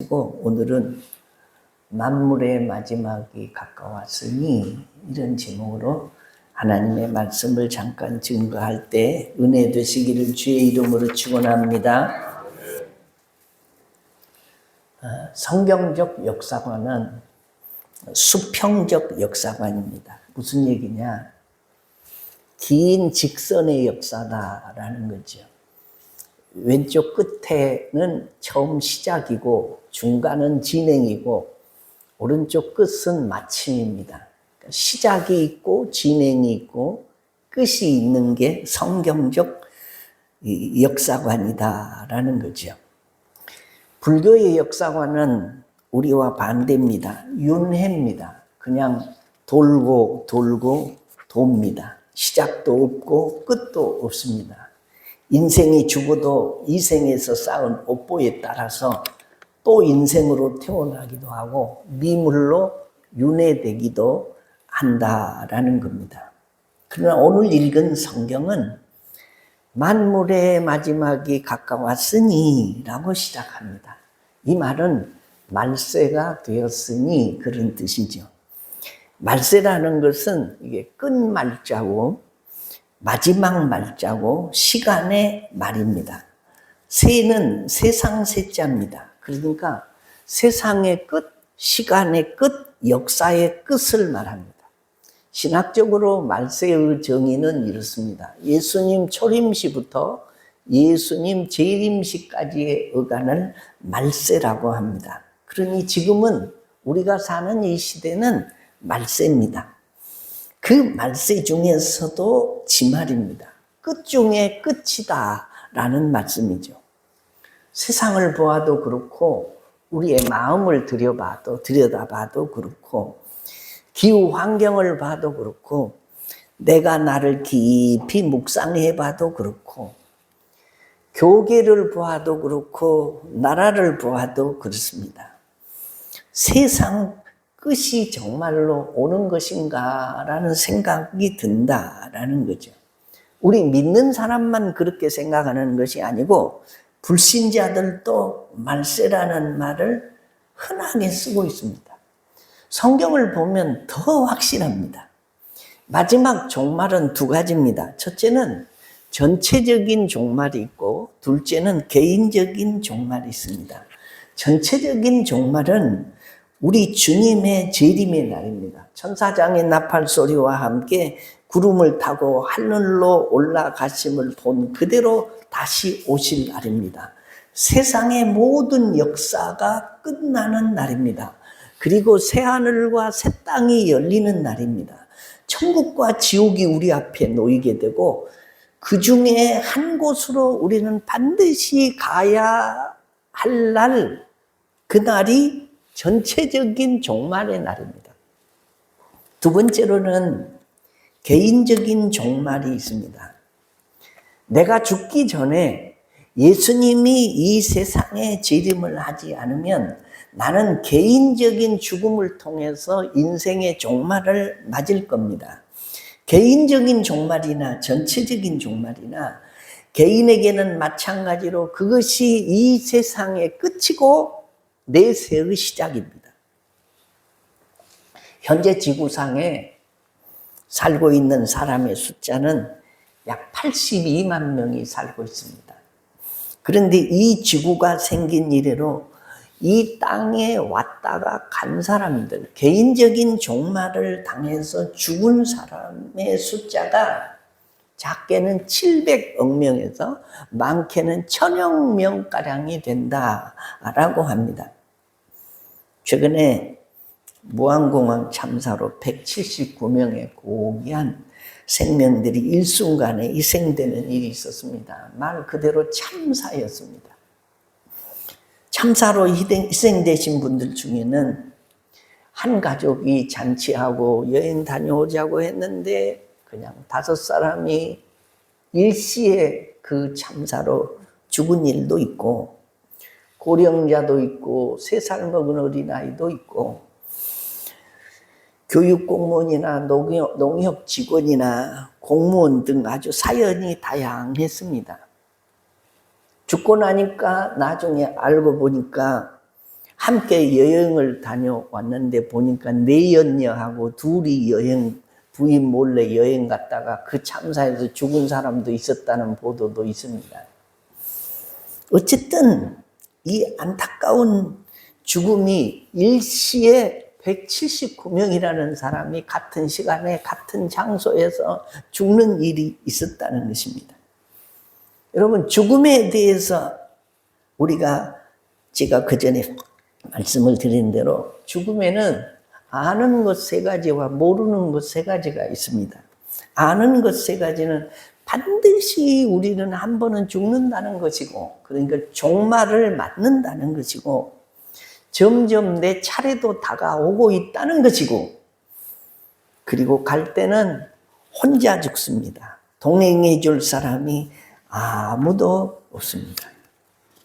오늘은 만물의 마지막이 가까웠으니 이런 제목으로 하나님의 말씀을 잠깐 증거할 때 은혜 되시기를 주의 이름으로 축원합니다. 성경적 역사관은 수평적 역사관입니다. 무슨 얘기냐? 긴 직선의 역사다라는 거죠. 왼쪽 끝에는 처음 시작이고 중간은 진행이고 오른쪽 끝은 마침입니다. 시작이 있고 진행이 있고 끝이 있는 게 성경적 역사관이다라는 거죠. 불교의 역사관은 우리와 반대입니다. 윤회입니다. 그냥 돌고 돌고 돕니다. 시작도 없고 끝도 없습니다. 인생이 죽어도 이 생에서 쌓은 업보에 따라서 또 인생으로 태어나기도 하고 미물로 윤회되기도 한다라는 겁니다. 그러나 오늘 읽은 성경은 만물의 마지막이 가까웠으니 라고 시작합니다. 이 말은 말세가 되었으니 그런 뜻이죠. 말세라는 것은 이게 끝말자고 마지막 말자고 시간의 말입니다. 세는 세상 세자입니다. 그러니까 세상의 끝, 시간의 끝, 역사의 끝을 말합니다. 신학적으로 말세의 정의는 이렇습니다. 예수님 초림시부터 예수님 재림시까지의 어간을 말세라고 합니다. 그러니 지금은 우리가 사는 이 시대는 말세입니다. 그 말세 중에서도 지말입니다. 끝 중에 끝이다 라는 말씀이죠. 세상을 보아도 그렇고 우리의 마음을 들여다봐도 그렇고 기후 환경을 봐도 그렇고 내가 나를 깊이 묵상해 봐도 그렇고 교계를 보아도 그렇고 나라를 보아도 그렇습니다. 세상 끝이 정말로 오는 것인가 라는 생각이 든다라는 거죠. 우리 믿는 사람만 그렇게 생각하는 것이 아니고 불신자들도 말세라는 말을 흔하게 쓰고 있습니다. 성경을 보면 더 확실합니다. 마지막 종말은 두 가지입니다. 첫째는 전체적인 종말이 있고 둘째는 개인적인 종말이 있습니다. 전체적인 종말은 우리 주님의 재림의 날입니다. 천사장의 나팔 소리와 함께 구름을 타고 하늘로 올라가심을 본 그대로 다시 오실 날입니다. 세상의 모든 역사가 끝나는 날입니다. 그리고 새하늘과 새 땅이 열리는 날입니다. 천국과 지옥이 우리 앞에 놓이게 되고 그 중에 한 곳으로 우리는 반드시 가야 할 날, 그 날이 전체적인 종말의 날입니다. 두 번째로는 개인적인 종말이 있습니다. 내가 죽기 전에 예수님이 이 세상에 재림을 하지 않으면 나는 개인적인 죽음을 통해서 인생의 종말을 맞을 겁니다. 개인적인 종말이나 전체적인 종말이나 개인에게는 마찬가지로 그것이 이 세상의 끝이고 내세의 시작입니다. 현재 지구상에 살고 있는 사람의 숫자는 약 82만 명이 살고 있습니다. 그런데 이 지구가 생긴 이래로 이 땅에 왔다가 간 사람들, 개인적인 종말을 당해서 죽은 사람의 숫자가 작게는 700억 명에서 많게는 1000억 명가량이 된다라고 합니다. 최근에 무한공항 참사로 179명의 고귀한 생명들이 일순간에 희생되는 일이 있었습니다. 말 그대로 참사였습니다. 참사로 희생되신 분들 중에는 한 가족이 잔치하고 여행 다녀오자고 했는데 그냥 5사람이 일시에 그 참사로 죽은 일도 있고 고령자도 있고 3살 먹은 어린아이도 있고 교육공무원이나 농협 직원이나 공무원 등 아주 사연이 다양했습니다. 죽고 나니까 나중에 알고 보니까 함께 여행을 다녀왔는데 보니까 내연녀하고 둘이 부인 몰래 여행 갔다가 그 참사에서 죽은 사람도 있었다는 보도도 있습니다. 어쨌든 이 안타까운 죽음이 일시에 179명이라는 사람이 같은 시간에 같은 장소에서 죽는 일이 있었다는 것입니다. 여러분, 죽음에 대해서 제가 그 전에 말씀을 드린 대로 죽음에는 아는 것 세 가지와 모르는 것 세 가지가 있습니다. 아는 것 세 가지는 반드시 우리는 한 번은 죽는다는 것이고, 그러니까 종말을 맞는다는 것이고, 점점 내 차례도 다가오고 있다는 것이고, 그리고 갈 때는 혼자 죽습니다. 동행해 줄 사람이 아무도 없습니다.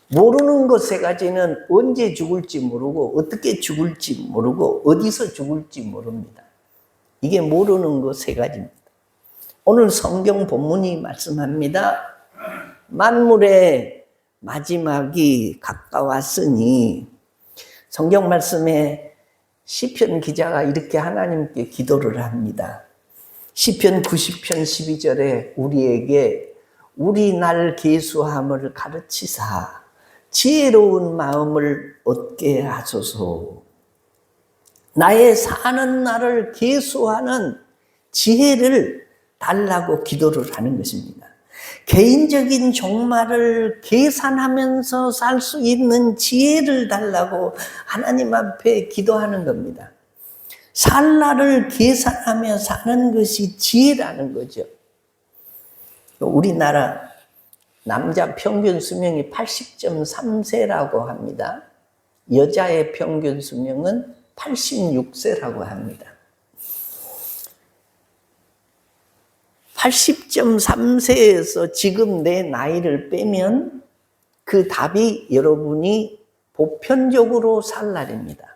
모르는 것 세 가지는 언제 죽을지 모르고 어떻게 죽을지 모르고 어디서 죽을지 모릅니다. 이게 모르는 것 세 가지입니다. 오늘 성경 본문이 말씀합니다. 만물의 마지막이 가까웠으니, 성경 말씀에 시편 기자가 이렇게 하나님께 기도를 합니다. 시편 90편 12절에 우리에게 우리 날 계수함을 가르치사 지혜로운 마음을 얻게 하소서. 나의 사는 날을 계수하는 지혜를 달라고 기도를 하는 것입니다. 개인적인 종말을 계산하면서 살 수 있는 지혜를 달라고 하나님 앞에 기도하는 겁니다. 살 날을 계산하며 사는 것이 지혜라는 거죠. 우리나라 남자 평균 수명이 80.3세라고 합니다. 여자의 평균 수명은 86세라고 합니다. 80.3세에서 지금 내 나이를 빼면 그 답이 여러분이 보편적으로 살 날입니다.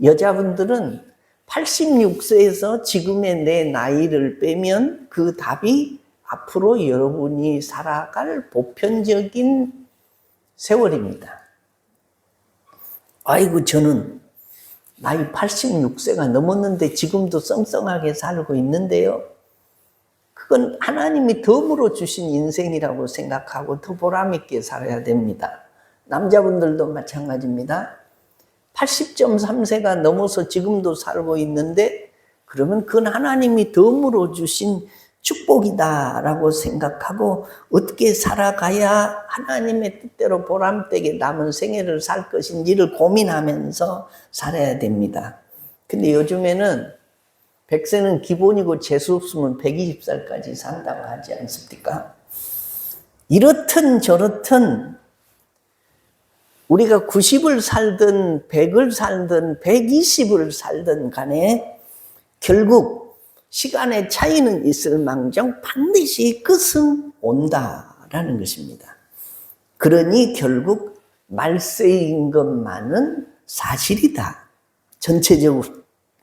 여자분들은 86세에서 지금의 내 나이를 빼면 그 답이 앞으로 여러분이 살아갈 보편적인 세월입니다. 아이고, 저는 나이 86세가 넘었는데 지금도 썽썽하게 살고 있는데요. 그건 하나님이 덤으로 주신 인생이라고 생각하고 더 보람있게 살아야 됩니다. 남자분들도 마찬가지입니다. 80.3세가 넘어서 지금도 살고 있는데 그러면 그건 하나님이 덤으로 주신 축복이다라고 생각하고 어떻게 살아가야 하나님의 뜻대로 보람되게 남은 생애를 살 것인지를 고민하면서 살아야 됩니다. 근데 요즘에는 100세는 기본이고 재수 없으면 120살까지 산다고 하지 않습니까? 이렇든 저렇든 우리가 90을 살든 100을 살든 120을 살든 간에 결국 시간의 차이는 있을 망정 반드시 끝은 온다라는 것입니다. 그러니 결국 말세인 것만은 사실이다. 전체적으로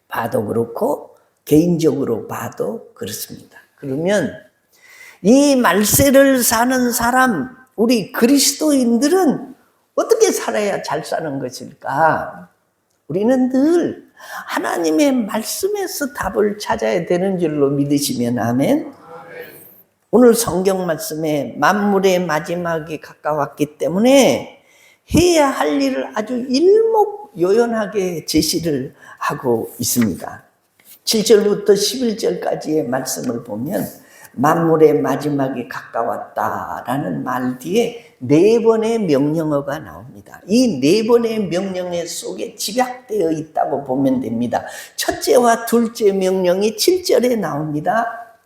봐도 그렇고 개인적으로 봐도 그렇습니다. 그러면 이 말세를 사는 사람, 우리 그리스도인들은 어떻게 살아야 잘 사는 것일까? 우리는 늘 하나님의 말씀에서 답을 찾아야 되는 줄로 믿으시면 아멘. 오늘 성경 말씀에 만물의 마지막이 가까웠기 때문에 해야 할 일을 아주 일목요연하게 제시를 하고 있습니다. 7절부터 11절까지의 말씀을 보면 만물의 마지막이 가까웠다라는 말 뒤에 4번의 명령어가 나옵니다. 이 4번의 명령어 속에 집약되어 있다고 보면 됩니다. 첫째와 둘째 명령이 7절에 나옵니다.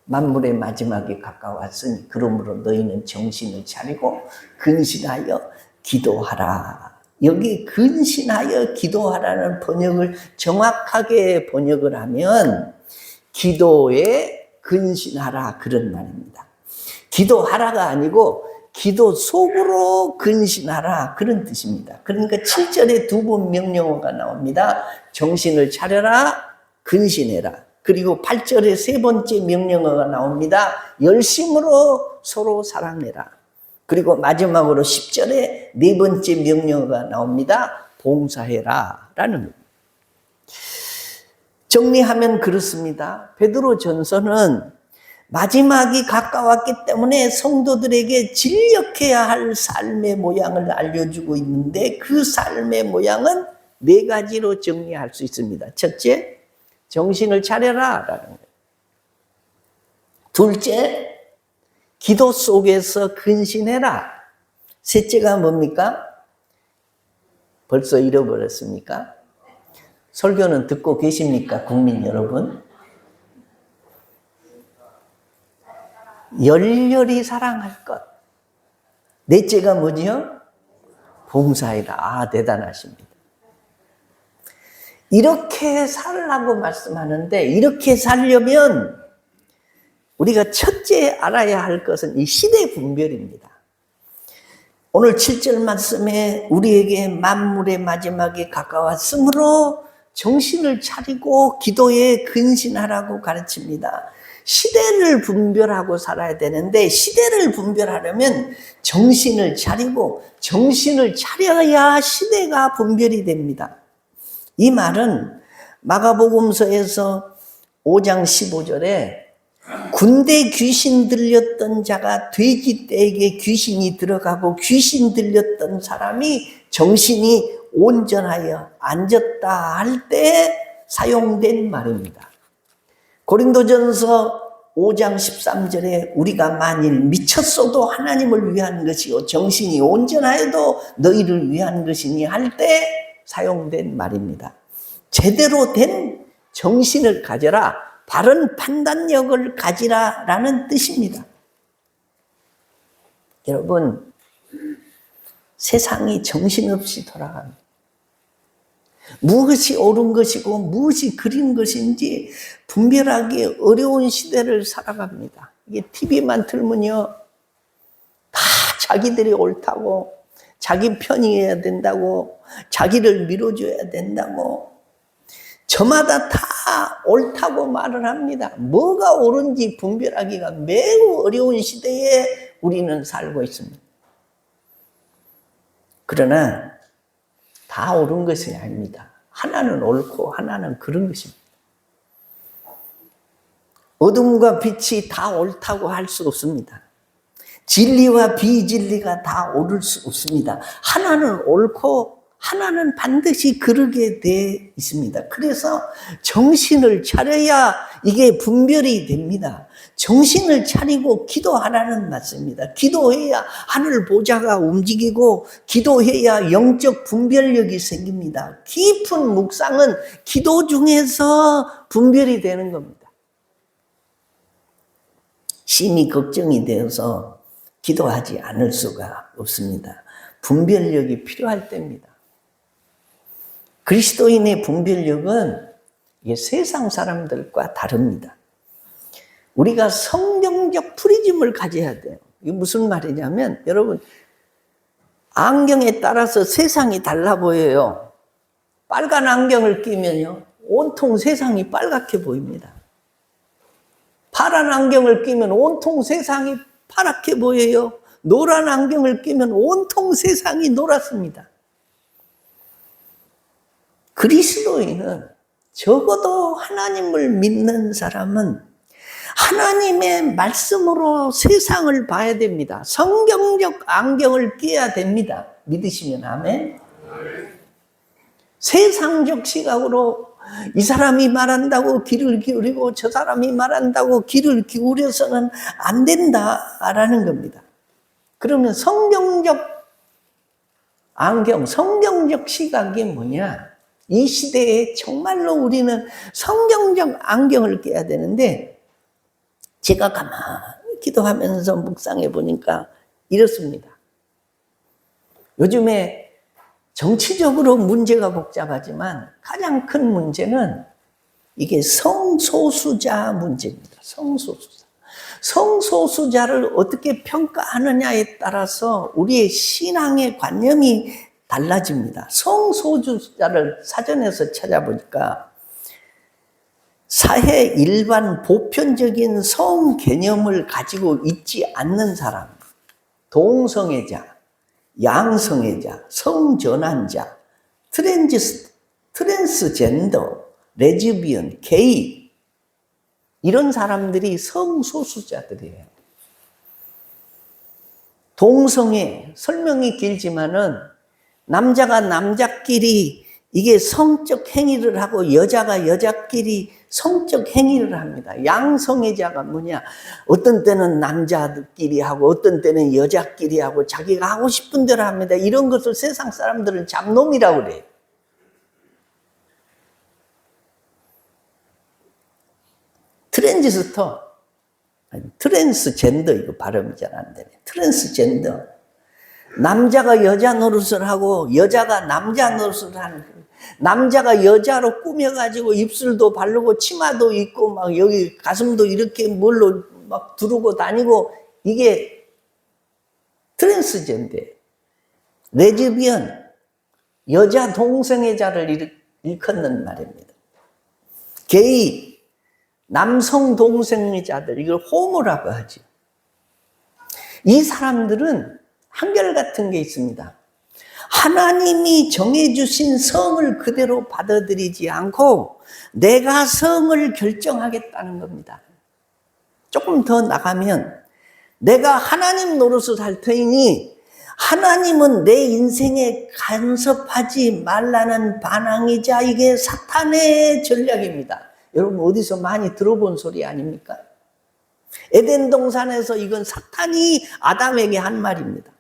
만물의 마지막이 가까웠으니 그러므로 너희는 정신을 차리고 근신하여 기도하라. 여기 근신하여 기도하라는 번역을 정확하게 번역을 하면 기도에 근신하라 그런 말입니다. 기도하라가 아니고 기도 속으로 근신하라 그런 뜻입니다. 그러니까 7절에 2번 명령어가 나옵니다. 정신을 차려라, 근신해라. 그리고 8절에 3번째 명령어가 나옵니다. 열심으로 서로 사랑해라. 그리고 마지막으로 10절에 네 번째 명령어가 나옵니다. 봉사해라 라는. 정리하면 그렇습니다. 베드로 전서는 마지막이 가까웠기 때문에 성도들에게 진력해야 할 삶의 모양을 알려주고 있는데, 그 삶의 모양은 네 가지로 정리할 수 있습니다. 첫째, 정신을 차려라 라는 거예요. 둘째, 기도 속에서 근신해라. 셋째가 뭡니까? 벌써 잃어버렸습니까? 설교는 듣고 계십니까, 국민 여러분? 열렬히 사랑할 것. 넷째가 뭐지요? 봉사해라. 아, 대단하십니다. 이렇게 살라고 말씀하는데, 이렇게 살려면 우리가 첫째 알아야 할 것은 이 시대 분별입니다. 오늘 7절 말씀에 우리에게 만물의 마지막에 가까웠으므로 정신을 차리고 기도에 근신하라고 가르칩니다. 시대를 분별하고 살아야 되는데, 시대를 분별하려면 정신을 차리고, 정신을 차려야 시대가 분별이 됩니다. 이 말은 마가복음서에서 5장 15절에 군대 귀신 들렸던 자가 돼지 떼에게 귀신이 들어가고 귀신 들렸던 사람이 정신이 온전하여 앉았다 할 때 사용된 말입니다. 고린도전서 5장 13절에 우리가 만일 미쳤어도 하나님을 위한 것이요 정신이 온전하여도 너희를 위한 것이니 할 때 사용된 말입니다. 제대로 된 정신을 가져라, 바른 판단력을 가지라 라는 뜻입니다. 여러분, 세상이 정신없이 돌아갑니다. 무엇이 옳은 것이고 무엇이 그린 것인지 분별하기 어려운 시대를 살아갑니다. 이게 TV만 틀면요, 다 자기들이 옳다고, 자기 편이어야 된다고, 자기를 밀어줘야 된다고, 저마다 다 옳다고 말을 합니다. 뭐가 옳은지 분별하기가 매우 어려운 시대에 우리는 살고 있습니다. 그러나 다 옳은 것이 아닙니다. 하나는 옳고 하나는 그런 것입니다. 어둠과 빛이 다 옳다고 할 수 없습니다. 진리와 비진리가 다 옳을 수 없습니다. 하나는 옳고 하나는 반드시 그러게 돼 있습니다. 그래서 정신을 차려야 이게 분별이 됩니다. 정신을 차리고 기도하라는 말씀입니다. 기도해야 하늘 보좌가 움직이고, 기도해야 영적 분별력이 생깁니다. 깊은 묵상은 기도 중에서 분별이 되는 겁니다. 심히 걱정이 되어서 기도하지 않을 수가 없습니다. 분별력이 필요할 때입니다. 그리스도인의 분별력은 이게 세상 사람들과 다릅니다. 우리가 성경적 프리즘을 가져야 돼요. 이게 무슨 말이냐면, 여러분, 안경에 따라서 세상이 달라 보여요. 빨간 안경을 끼면요, 온통 세상이 빨갛게 보입니다. 파란 안경을 끼면 온통 세상이 파랗게 보여요. 노란 안경을 끼면 온통 세상이 노랗습니다. 그리스도인은, 적어도 하나님을 믿는 사람은 하나님의 말씀으로 세상을 봐야 됩니다. 성경적 안경을 끼어야 됩니다. 믿으시면 아멘. 세상적 시각으로 이 사람이 말한다고 귀를 기울이고 저 사람이 말한다고 귀를 기울여서는 안 된다라는 겁니다. 그러면 성경적 안경, 성경적 시각이 뭐냐? 이 시대에 정말로 우리는 성경적 안경을 껴야 되는데, 제가 가만히 기도하면서 묵상해 보니까 이렇습니다. 요즘에 정치적으로 문제가 복잡하지만 가장 큰 문제는 이게 성소수자 문제입니다. 성소수자. 성소수자를 어떻게 평가하느냐에 따라서 우리의 신앙의 관념이 달라집니다. 성소수자를 사전에서 찾아보니까 사회 일반 보편적인 성 개념을 가지고 있지 않는 사람, 동성애자, 양성애자, 성전환자, 트랜스젠더, 레즈비언, 게이, 이런 사람들이 성소수자들이에요. 동성애, 설명이 길지만은 남자가 남자끼리 이게 성적 행위를 하고 여자가 여자끼리 성적 행위를 합니다. 양성애자가 뭐냐? 어떤 때는 남자들끼리 하고 어떤 때는 여자끼리 하고 자기가 하고 싶은 대로 합니다. 이런 것을 세상 사람들은 잡놈이라고 그래요. 트랜스젠더, 이거 발음이 잘 안 되네. 트랜스젠더. 남자가 여자 노릇을 하고 여자가 남자 노릇을 하는 거예요. 남자가 여자로 꾸며가지고 입술도 바르고 치마도 입고 막 여기 가슴도 이렇게 뭘로 막 두르고 다니고, 이게 트랜스젠더. 레즈비언, 여자 동성애자를 일컫는 말입니다. 게이, 남성 동성애자들, 이걸 호모라고 하죠. 이 사람들은 한결같은 게 있습니다. 하나님이 정해주신 성을 그대로 받아들이지 않고 내가 성을 결정하겠다는 겁니다. 조금 더 나가면 내가 하나님 노릇을 할 터이니 하나님은 내 인생에 간섭하지 말라는 반항이자 이게 사탄의 전략입니다. 여러분 어디서 많이 들어본 소리 아닙니까? 에덴 동산에서 이건 사탄이 아담에게 한 말입니다.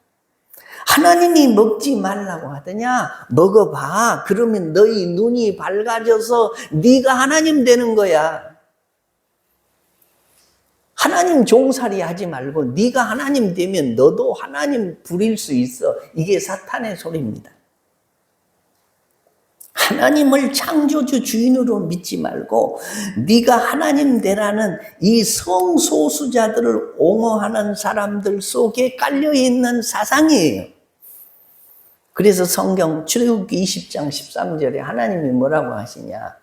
하나님이 먹지 말라고 하더냐? 먹어봐. 그러면 너희 눈이 밝아져서 네가 하나님 되는 거야. 하나님 종살이 하지 말고 네가 하나님 되면 너도 하나님 부릴 수 있어. 이게 사탄의 소리입니다. 하나님을 창조주 주인으로 믿지 말고 네가 하나님 되라는 이 성소수자들을 옹호하는 사람들 속에 깔려있는 사상이에요. 그래서 성경 출애굽기 20장 13절에 하나님이 뭐라고 하시냐?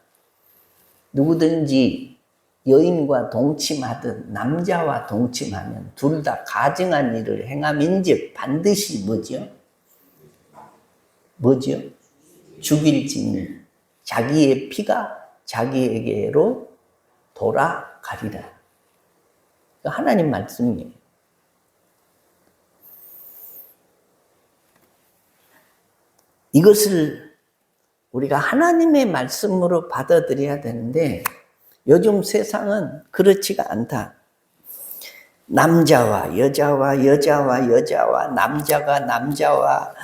누구든지 여인과 동침하듯 남자와 동침하면 둘 다 가증한 일을 행함인즉 반드시 뭐죠? 죽일지니 자기의 피가 자기에게로 돌아가리라. 하나님 말씀이에요. 이것을 우리가 하나님의 말씀으로 받아들여야 되는데 요즘 세상은 그렇지가 않다. 남자와 여자와 여자와 여자와 남자가 남자와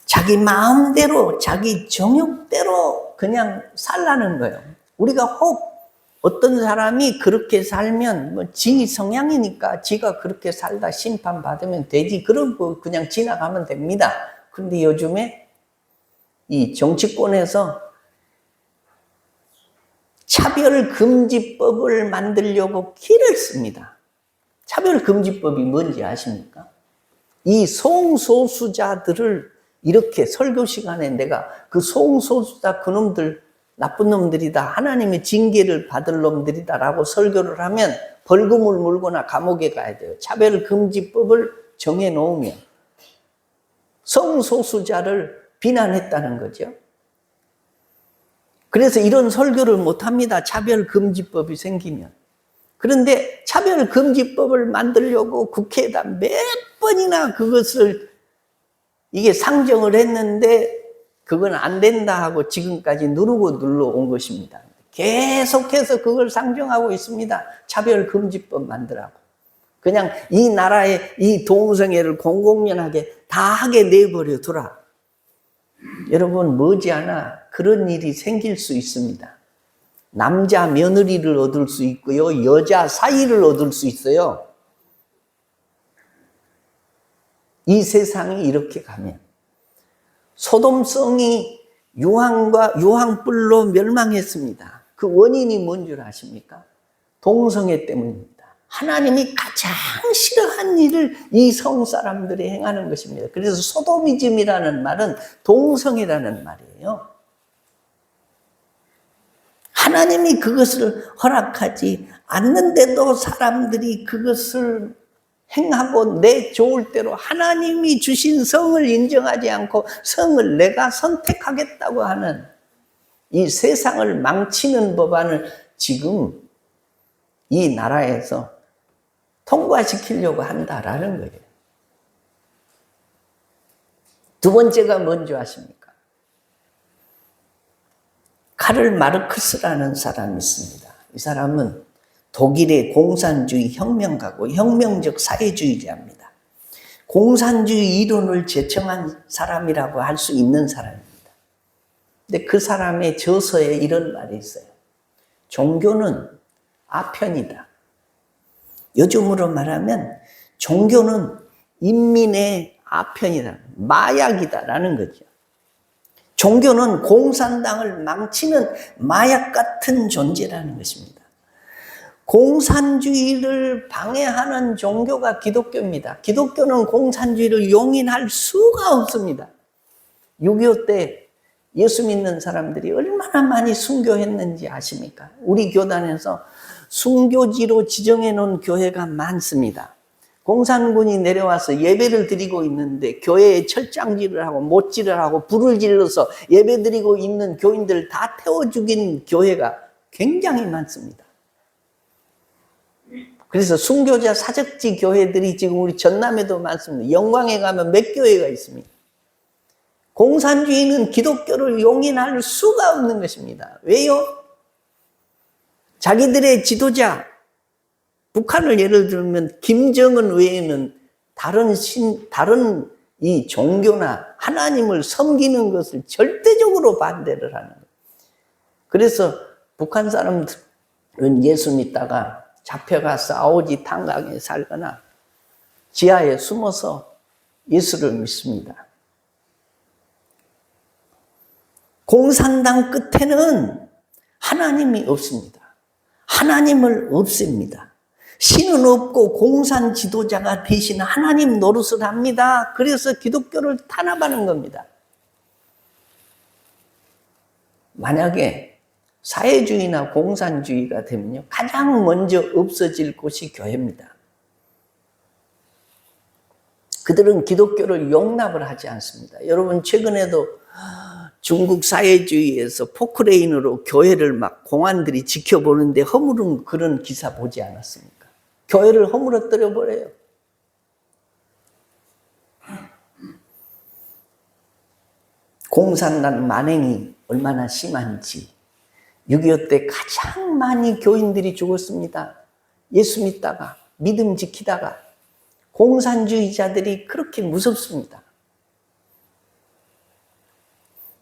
자기 마음대로 자기 정욕대로 그냥 살라는 거예요. 우리가 혹 어떤 사람이 그렇게 살면 뭐 지 성향이니까 지가 그렇게 살다 심판받으면 되지, 그러고 그냥 지나가면 됩니다. 그런데 요즘에 이 정치권에서 차별금지법을 만들려고 기를 씁니다. 차별금지법이 뭔지 아십니까? 이 성소수자들을 이렇게 설교 시간에 내가 그 성소수자 그놈들 나쁜 놈들이다, 하나님의 징계를 받을 놈들이다라고 설교를 하면 벌금을 물거나 감옥에 가야 돼요. 차별금지법을 정해놓으면 성소수자를 비난했다는 거죠. 그래서 이런 설교를 못합니다. 차별금지법이 생기면. 그런데 차별금지법을 만들려고 국회에다 몇 번이나 그것을 이게 상정을 했는데 그건 안 된다 하고 지금까지 누르고 눌러온 것입니다. 계속해서 그걸 상정하고 있습니다. 차별금지법 만들라고. 그냥 이 나라의 이 동성애를 공공연하게 다 하게 내버려 두라. 여러분 머지않아 그런 일이 생길 수 있습니다. 남자 며느리를 얻을 수 있고요, 여자 사위를 얻을 수 있어요. 이 세상이 이렇게 가면 소돔성이 유황불로 멸망했습니다. 그 원인이 뭔 줄 아십니까? 동성애 때문입니다. 하나님이 가장 싫어한 일을 이 성사람들이 행하는 것입니다. 그래서 소도미즘이라는 말은 동성애라는 말이에요. 하나님이 그것을 허락하지 않는데도 사람들이 그것을 행하고 내 좋을 대로 하나님이 주신 성을 인정하지 않고 성을 내가 선택하겠다고 하는 이 세상을 망치는 법안을 지금 이 나라에서 통과시키려고 한다라는 거예요. 두 번째가 뭔지 아십니까? 카를 마르크스라는 사람이 있습니다. 이 사람은 독일의 공산주의 혁명가고 혁명적 사회주의자입니다. 공산주의 이론을 제청한 사람이라고 할 수 있는 사람입니다. 근데 그 사람의 저서에 이런 말이 있어요. 종교는 아편이다. 요즘으로 말하면 종교는 인민의 아편이다. 마약이다라는 거죠. 종교는 공산당을 망치는 마약 같은 존재라는 것입니다. 공산주의를 방해하는 종교가 기독교입니다. 기독교는 공산주의를 용인할 수가 없습니다. 6.25 때 예수 믿는 사람들이 얼마나 많이 순교했는지 아십니까? 우리 교단에서 순교지로 지정해 놓은 교회가 많습니다. 공산군이 내려와서 예배를 드리고 있는데 교회에 철장질을 하고 못질을 하고 불을 질러서 예배 드리고 있는 교인들 다 태워 죽인 교회가 굉장히 많습니다. 그래서 순교자 사적지 교회들이 지금 우리 전남에도 많습니다. 영광에 가면 몇 교회가 있습니다. 공산주의는 기독교를 용인할 수가 없는 것입니다. 왜요? 자기들의 지도자, 북한을 예를 들면 김정은 외에는 다른 이 종교나 하나님을 섬기는 것을 절대적으로 반대를 하는 거예요. 그래서 북한 사람들은 예수 믿다가 잡혀가서 아오지 탄광에 살거나 지하에 숨어서 예수를 믿습니다. 공산당 끝에는 하나님이 없습니다. 하나님을 없앱니다. 신은 없고 공산 지도자가 대신 하나님 노릇을 합니다. 그래서 기독교를 탄압하는 겁니다. 만약에 사회주의나 공산주의가 되면요, 가장 먼저 없어질 곳이 교회입니다. 그들은 기독교를 용납을 하지 않습니다. 여러분 최근에도 중국 사회주의에서 포크레인으로 교회를 막 공안들이 지켜보는데 허물은 그런 기사 보지 않았습니까? 교회를 허물어뜨려 버려요. 공산당 만행이 얼마나 심한지 6.25 때 가장 많이 교인들이 죽었습니다. 예수 믿다가 믿음 지키다가 공산주의자들이 그렇게 무섭습니다.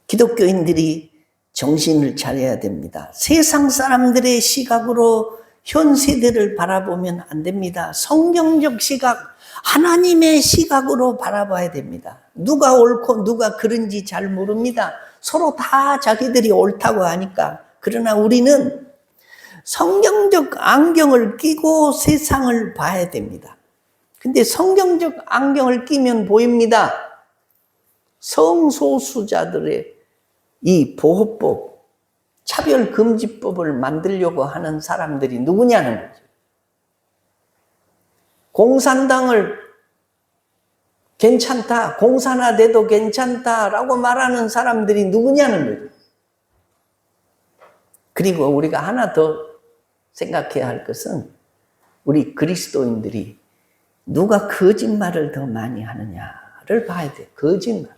기독교인들이 정신을 차려야 됩니다. 세상 사람들의 시각으로 현 세대를 바라보면 안 됩니다. 성경적 시각, 하나님의 시각으로 바라봐야 됩니다. 누가 옳고 누가 그른지 잘 모릅니다. 서로 다 자기들이 옳다고 하니까. 그러나 우리는 성경적 안경을 끼고 세상을 봐야 됩니다. 근데 성경적 안경을 끼면 보입니다. 성소수자들의 이 보호법, 차별금지법을 만들려고 하는 사람들이 누구냐는 거죠. 공산당을 괜찮다, 공산화돼도 괜찮다라고 말하는 사람들이 누구냐는 거죠. 그리고 우리가 하나 더 생각해야 할 것은 우리 그리스도인들이 누가 거짓말을 더 많이 하느냐를 봐야 돼요. 거짓말.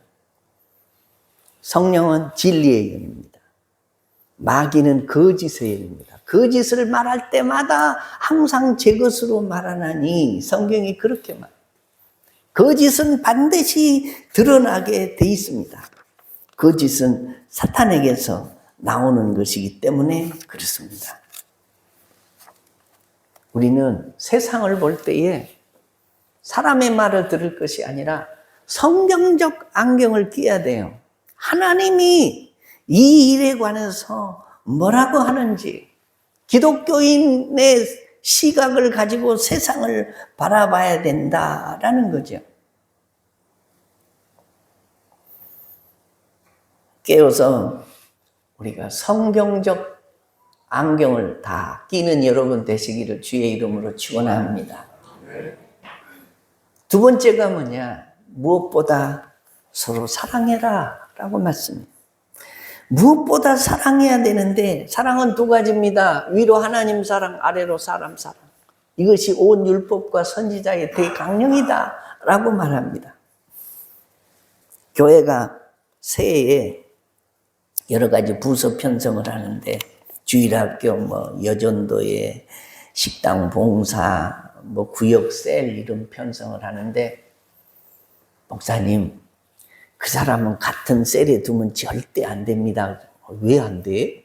성령은 진리의 영입니다. 마귀는 거짓의 영입니다. 거짓을 말할 때마다 항상 제 것으로 말하나니 성경이 그렇게 말합니다. 거짓은 반드시 드러나게 돼 있습니다. 거짓은 사탄에게서 나오는 것이기 때문에 그렇습니다. 우리는 세상을 볼 때에 사람의 말을 들을 것이 아니라 성경적 안경을 끼야 돼요. 하나님이 이 일에 관해서 뭐라고 하는지 기독교인의 시각을 가지고 세상을 바라봐야 된다라는 거죠. 깨어서 우리가 성경적 안경을 다 끼는 여러분 되시기를 주의 이름으로 축원합니다. 두 번째가 뭐냐? 무엇보다 서로 사랑해라 라고 말씀해요. 무엇보다 사랑해야 되는데 사랑은 두 가지입니다. 위로 하나님 사랑, 아래로 사람 사랑. 이것이 온 율법과 선지자의 대강령이다 라고 말합니다. 교회가 새해에 여러 가지 부서 편성을 하는데 주일학교, 여전도회, 식당 봉사, 구역셀 이런 편성을 하는데 목사님, 그 사람은 같은 셀에 두면 절대 안 됩니다. 왜 안 돼?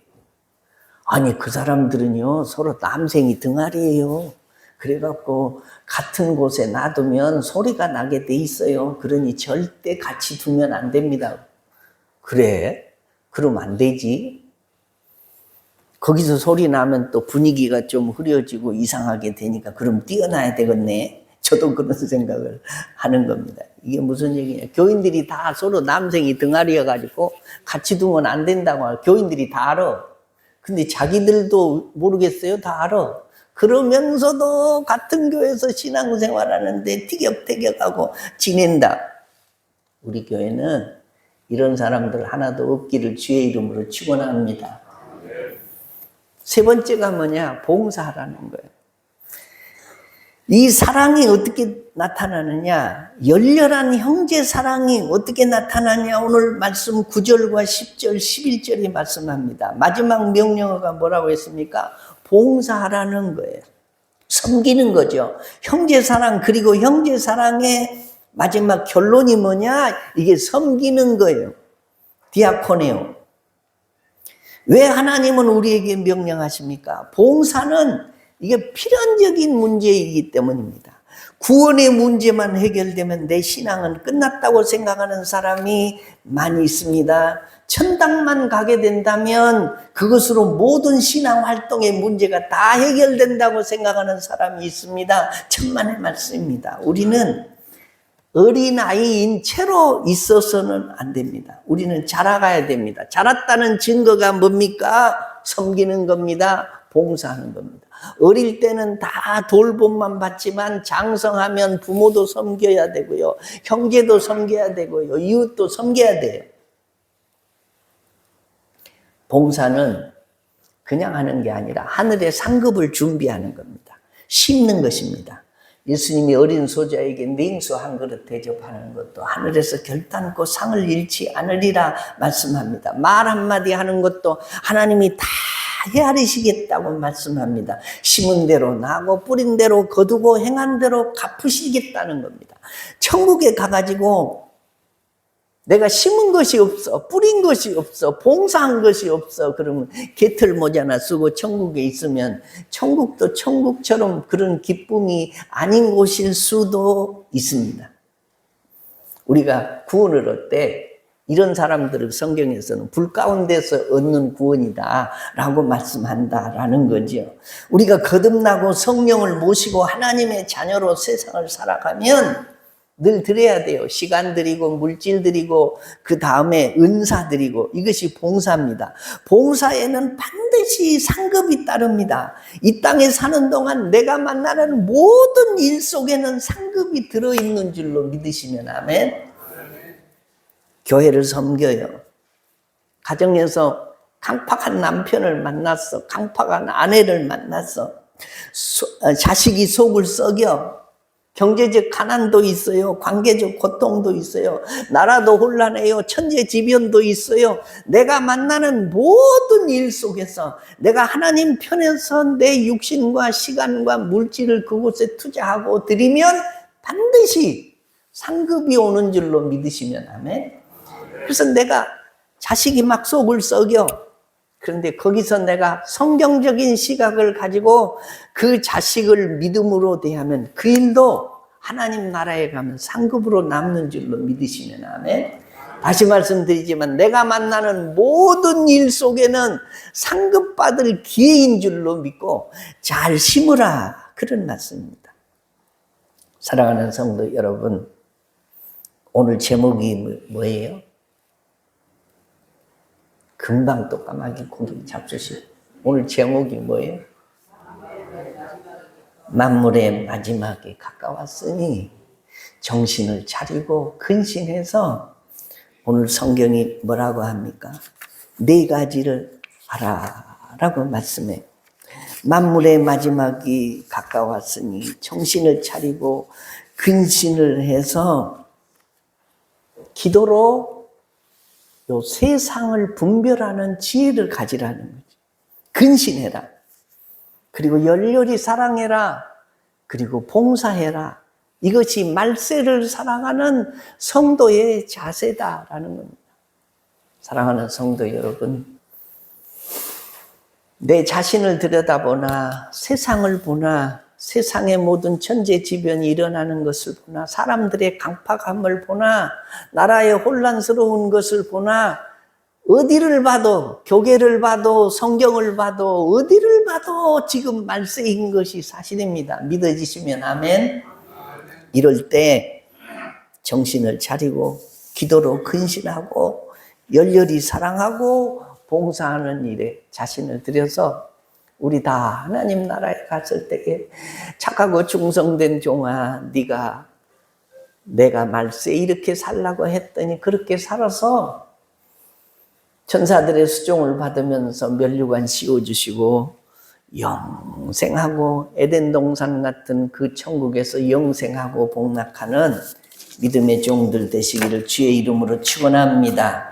아니, 그 사람들은요, 서로 남생이 등알이에요. 그래갖고 같은 곳에 놔두면 소리가 나게 돼 있어요. 그러니 절대 같이 두면 안 됩니다. 그래? 그럼 안 되지. 거기서 소리 나면 또 분위기가 좀 흐려지고 이상하게 되니까 그럼 뛰어나야 되겠네. 저도 그런 생각을 하는 겁니다. 이게 무슨 얘기냐. 교인들이 다 서로 남생이 등알이여가지고 같이 두면 안 된다고 교인들이 다 알아. 근데 자기들도 모르겠어요. 다 알아. 그러면서도 같은 교회에서 신앙생활하는데 티격태격하고 지낸다. 우리 교회는 이런 사람들 하나도 없기를 주의 이름으로 축원합니다. 세 번째가 뭐냐? 봉사하라는 거예요. 이 사랑이 어떻게 나타나느냐? 열렬한 형제 사랑이 어떻게 나타나냐? 오늘 말씀 9절과 10절, 11절이 말씀합니다. 마지막 명령어가 뭐라고 했습니까? 봉사하라는 거예요. 섬기는 거죠. 형제 사랑, 그리고 형제 사랑의 마지막 결론이 뭐냐? 이게 섬기는 거예요. 디아코네오. 왜 하나님은 우리에게 명령하십니까? 봉사는 이게 필연적인 문제이기 때문입니다. 구원의 문제만 해결되면 내 신앙은 끝났다고 생각하는 사람이 많이 있습니다. 천당만 가게 된다면 그것으로 모든 신앙 활동의 문제가 다 해결된다고 생각하는 사람이 있습니다. 천만의 말씀입니다. 우리는 어린아이인 채로 있어서는 안 됩니다. 우리는 자라가야 됩니다. 자랐다는 증거가 뭡니까? 섬기는 겁니다. 봉사하는 겁니다. 어릴 때는 다 돌봄만 받지만 장성하면 부모도 섬겨야 되고요. 형제도 섬겨야 되고요. 이웃도 섬겨야 돼요. 봉사는 그냥 하는 게 아니라 하늘의 상급을 준비하는 겁니다. 심는 것입니다. 예수님이 어린 소자에게 냉수 한 그릇 대접하는 것도 하늘에서 결단코 상을 잃지 않으리라 말씀합니다. 말 한마디 하는 것도 하나님이 다 헤아리시겠다고 말씀합니다. 심은 대로 나고 뿌린 대로 거두고 행한 대로 갚으시겠다는 겁니다. 천국에 가가지고 내가 심은 것이 없어, 뿌린 것이 없어, 봉사한 것이 없어 그러면 개털 모자나 쓰고 천국에 있으면 천국도 천국처럼 그런 기쁨이 아닌 곳일 수도 있습니다. 우리가 구원을 얻되 이런 사람들을 성경에서는 불 가운데서 얻는 구원이다 라고 말씀한다라는 거죠. 우리가 거듭나고 성령을 모시고 하나님의 자녀로 세상을 살아가면 늘 드려야 돼요. 시간 드리고 물질 드리고 그 다음에 은사 드리고 이것이 봉사입니다. 봉사에는 반드시 상급이 따릅니다. 이 땅에 사는 동안 내가 만나는 모든 일 속에는 상급이 들어있는 줄로 믿으시면 아멘. 교회를 섬겨요. 가정에서 강팍한 남편을 만났어. 강팍한 아내를 만났어. 자식이 속을 썩여. 경제적 가난도 있어요. 관계적 고통도 있어요. 나라도 혼란해요. 천재지변도 있어요. 내가 만나는 모든 일 속에서 내가 하나님 편에서 내 육신과 시간과 물질을 그곳에 투자하고 드리면 반드시 상급이 오는 줄로 믿으시면 아멘. 그래서 내가 자식이 막 속을 썩여. 그런데 거기서 내가 성경적인 시각을 가지고 그 자식을 믿음으로 대하면 그 일도 하나님 나라에 가면 상급으로 남는 줄로 믿으시면 아멘. 다시 말씀드리지만 내가 만나는 모든 일 속에는 상급받을 기회인 줄로 믿고 잘 심으라 그런 말씀입니다. 사랑하는 성도 여러분, 오늘 제목이 뭐예요? 금방 또 까마귀 고기 잡수시고 오늘 제목이 뭐예요? 만물의 마지막이 가까웠으니 정신을 차리고 근신해서 오늘 성경이 뭐라고 합니까? 네 가지를 하라라고 말씀해. 만물의 마지막이 가까웠으니 정신을 차리고 근신을 해서 기도로 요 세상을 분별하는 지혜를 가지라는 거죠. 근신해라. 그리고 열렬히 사랑해라. 그리고 봉사해라. 이것이 말세를 사랑하는 성도의 자세다라는 겁니다. 사랑하는 성도 여러분, 내 자신을 들여다보나 세상을 보나 세상의 모든 천재지변이 일어나는 것을 보나 사람들의 강팍함을 보나 나라의 혼란스러운 것을 보나 어디를 봐도 교계를 봐도 성경을 봐도 어디를 봐도 지금 말세인 것이 사실입니다. 믿어지시면 아멘. 이럴 때 정신을 차리고 기도로 근신하고 열렬히 사랑하고 봉사하는 일에 자신을 들여서 우리 다 하나님 나라에 갔을 때에 착하고 충성된 종아, 네가 내가 말세 이렇게 살라고 했더니 그렇게 살아서 천사들의 수종을 받으면서 면류관 씌워주시고 영생하고 에덴 동산 같은 그 천국에서 영생하고 복락하는 믿음의 종들 되시기를 주의 이름으로 축원합니다.